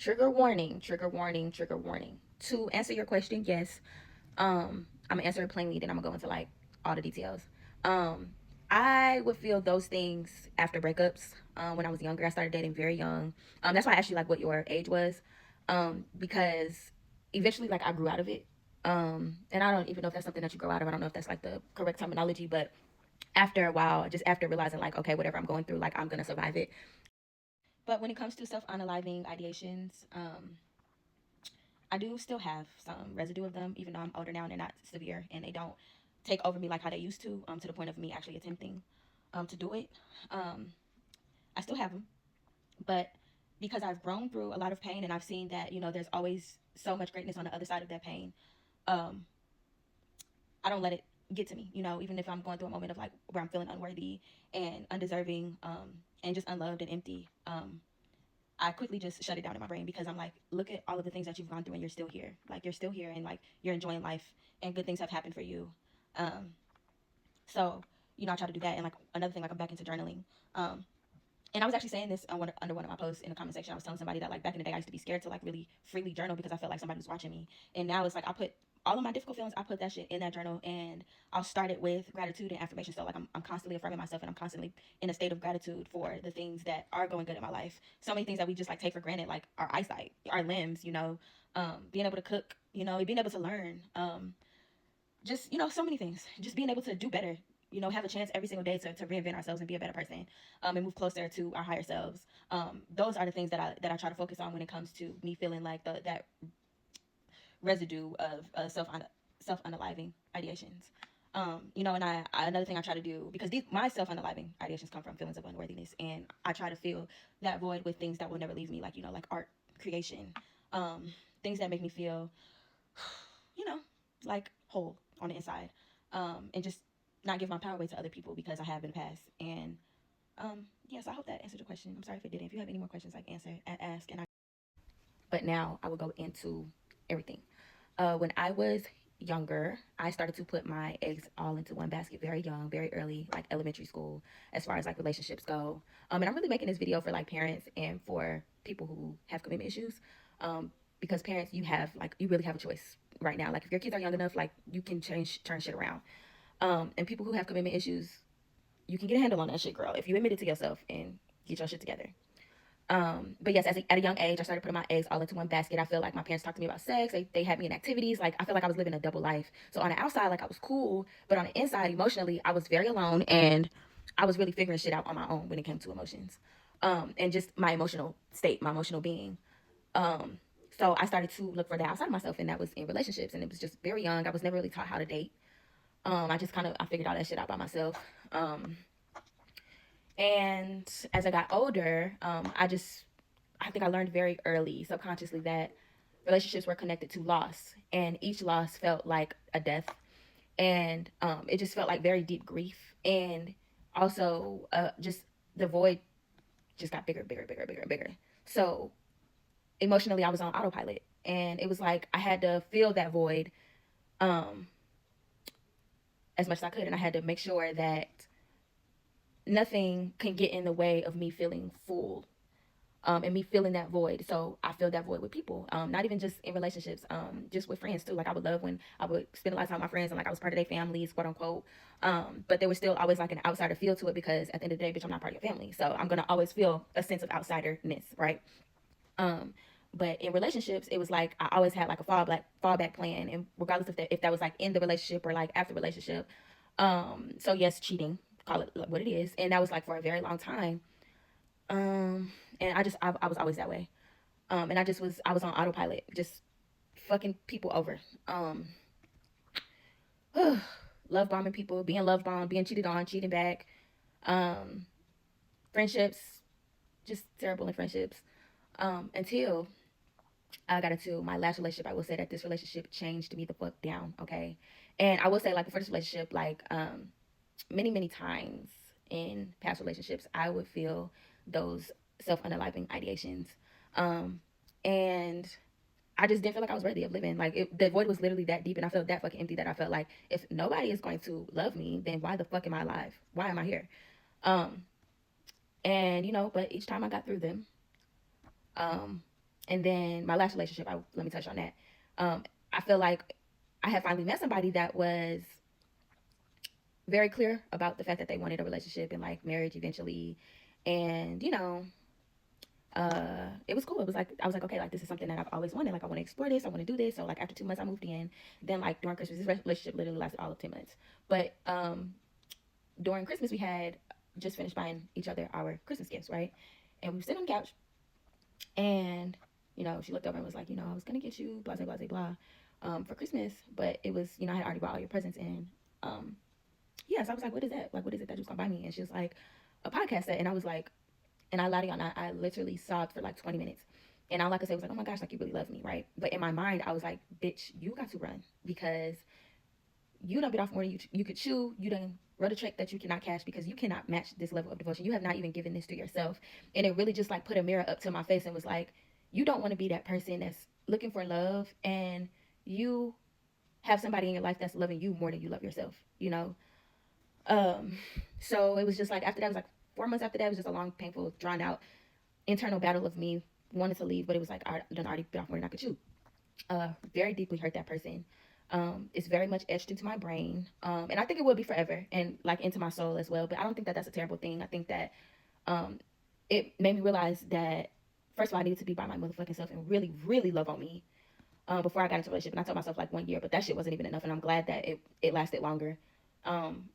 Trigger warning, trigger warning, trigger warning. To answer your question, yes. I'm gonna answer it plainly, then I'm gonna go into like all the details. Um, I would feel those things after breakups. When I was younger, I started dating very young. That's why I asked you like what your age was. Because eventually like I grew out of it. And I don't even know if that's something that you grow out of. I don't know if that's like the correct terminology, but after a while, just after realizing like, okay, whatever I'm going through, like I'm gonna survive it. But when it comes to self-unaliving ideations, I do still have some residue of them, even though I'm older now and they're not severe and they don't take over me like how they used to the point of me actually attempting to do it. Um, I still have them, but because I've grown through a lot of pain and I've seen that, there's always so much greatness on the other side of that pain, um, I don't let it get to me, even if I'm going through a moment of like where I'm feeling unworthy and undeserving and just unloved and empty. I quickly just shut it down in my brain because I'm like, look at all of the things that you've gone through and you're still here. Like you're still here and like you're enjoying life and good things have happened for you. Um, so I try to do that. And like another thing, like I'm back into journaling. Um, and I was actually saying this under one of my posts in the comment section. I was telling somebody that like back in the day I used to be scared to like really freely journal because I felt like somebody was watching me. And now it's like I put all of my difficult feelings, I put that shit in that journal, and I'll start it with gratitude and affirmation. So like I'm constantly affirming myself and I'm constantly in a state of gratitude for the things that are going good in my life. So many things that we just like take for granted, like our eyesight, our limbs, being able to cook, being able to learn, just so many things, just being able to do better, have a chance every single day to reinvent ourselves and be a better person, and move closer to our higher selves. Those are the things that I try to focus on when it comes to me feeling like that residue of self unaliving ideations. And another thing I try to do, because my self unaliving ideations come from feelings of unworthiness, and I try to fill that void with things that will never leave me, like like art, creation, um, things that make me feel, you know, like whole on the inside, and just not give my power away to other people because I have in the past. And yes, I hope that answered your question. I'm sorry if it didn't. If you have any more questions, like answer, ask, and I. But now I will go into everything. When I was younger, I started to put my eggs all into one basket very young, very early, like elementary school, as far as like relationships go. And I'm really making this video for like parents and for people who have commitment issues. Because parents, you really have a choice right now. Like if your kids are young enough, like you can turn shit around. And people who have commitment issues, you can get a handle on that shit, girl, if you admit it to yourself and get your shit together. But yes, at a young age, I started putting my eggs all into one basket. I feel like my parents talked to me about sex. They had me in activities. Like, I feel like I was living a double life. So on the outside, like I was cool, but on the inside, emotionally, I was very alone and I was really figuring shit out on my own when it came to emotions. And just my emotional state, my emotional being. Um, so I started to look for that outside of myself, and that was in relationships. And it was just very young. I was never really taught how to date. I just I figured all that shit out by myself. And as I got older, I think I learned very early, subconsciously, that relationships were connected to loss, and each loss felt like a death, and it just felt like very deep grief, and also just the void just got bigger, bigger, bigger, bigger, bigger. So emotionally, I was on autopilot, and it was like I had to fill that void um, as much as I could, and I had to make sure that nothing can get in the way of me feeling full, and me feeling that void. So I fill that void with people, not even just in relationships, just with friends too. Like I would love when I would spend a lot of time with my friends and like I was part of their families, quote unquote. But there was still always like an outsider feel to it because at the end of the day, bitch, I'm not part of your family. So I'm gonna always feel a sense of outsiderness, right? Um, but in relationships, it was like I always had like a fallback plan, and regardless if that was like in the relationship or like after the relationship. So yes, cheating, call it what it is, and that was like for a very long time. And I was always that way. And I was on autopilot, just fucking people over. Love bombing people, being love bombed, being cheated on, cheating back. Um, Friendships, just terrible in friendships. Until I got into my last relationship, I will say that this relationship changed me the fuck down. Okay, and I will say like before this relationship, like many times in past relationships, I would feel those self-unaliving ideations, um, and I just didn't feel like I was worthy of living. Like the void was literally that deep, and I felt that fucking empty that I felt like if nobody is going to love me, then why the fuck am I alive? Why am I here? Um, and but each time I got through them, um, And then my last relationship, let me touch on that. I feel like I had finally met somebody that was very clear about the fact that they wanted a relationship and like marriage eventually. And, it was cool. It was like, I was like, okay, like this is something that I've always wanted. Like I want to explore this. I want to do this. So like after 2 months, I moved in. Then like during Christmas, this relationship literally lasted all of 10 months. But during Christmas, we had just finished buying each other our Christmas gifts, right? And we were sitting on the couch, and she looked over and was like, I was gonna get you blah blah blah blah for Christmas, but it was, I had already bought all your presents, and yeah, so I was like, what is that? Like, what is it that you was gonna buy me? And she was like, a podcast set, and I was like, and I lied to y'all, I literally sobbed for like 20 minutes. And all I could say was like, oh my gosh, like you really love me, right? But in my mind, I was like, bitch, you got to run because you done bit off more than you could chew. You done wrote a check that you cannot cash because you cannot match this level of devotion. You have not even given this to yourself. And it really just like put a mirror up to my face and was like, you don't want to be that person that's looking for love, and you have somebody in your life that's loving you more than you love yourself, Um, so it was just like after that, it was like 4 months after that, it was just a long, painful, drawn out internal battle of me wanting to leave, but it was like I done already bit off more than I could chew. Very deeply hurt that person. It's very much etched into my brain, and I think it will be forever, and like into my soul as well. But I don't think that that's a terrible thing. I think that um, it made me realize that first of all, I needed to be by my motherfucking self and really, really love on me before I got into a relationship. And I told myself like 1 year, but that shit wasn't even enough, and I'm glad that it lasted longer. Um,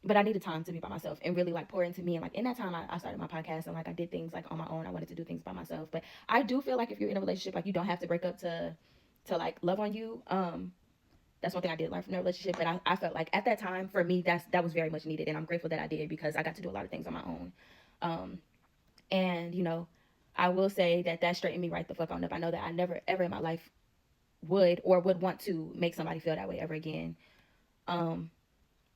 but I needed time to be by myself and really like pour into me. And like in that time, I started my podcast and like I did things like on my own. I wanted to do things by myself. But I do feel like if you're in a relationship, like you don't have to break up to like love on you. That's one thing I did learn from that relationship. But I felt like at that time for me, that was very much needed, and I'm grateful that I did because I got to do a lot of things on my own. And I will say that straightened me right the fuck on up. I know that I never ever in my life would want to make somebody feel that way ever again. Um,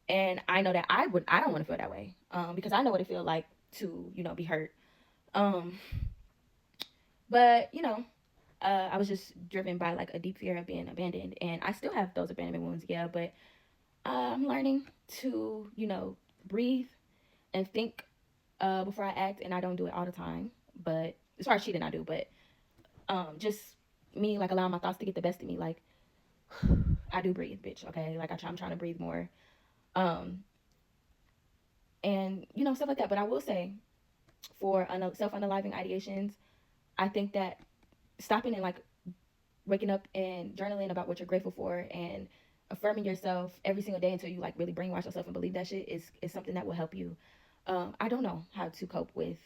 and I know that I don't want to feel that way because I know what it feels like to be hurt. Um, but I was just driven by like a deep fear of being abandoned, and I still have those abandonment wounds, yeah. But I'm learning to breathe and think before I act, and I don't do it all the time. But as far as cheating, I do. But just me like allowing my thoughts to get the best of me, like I do breathe, bitch. Okay, like I'm trying to breathe more. Um, and stuff like that. But I will say for self-unaliving ideations, I think that stopping and like waking up and journaling about what you're grateful for and affirming yourself every single day until you like really brainwash yourself and believe that shit is something that will help you. I don't know how to cope with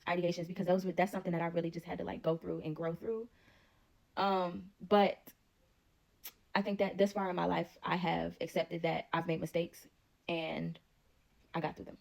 ideations because that's something that I really just had to like go through and grow through. But I think that this far in my life, I have accepted that I've made mistakes and I got through them.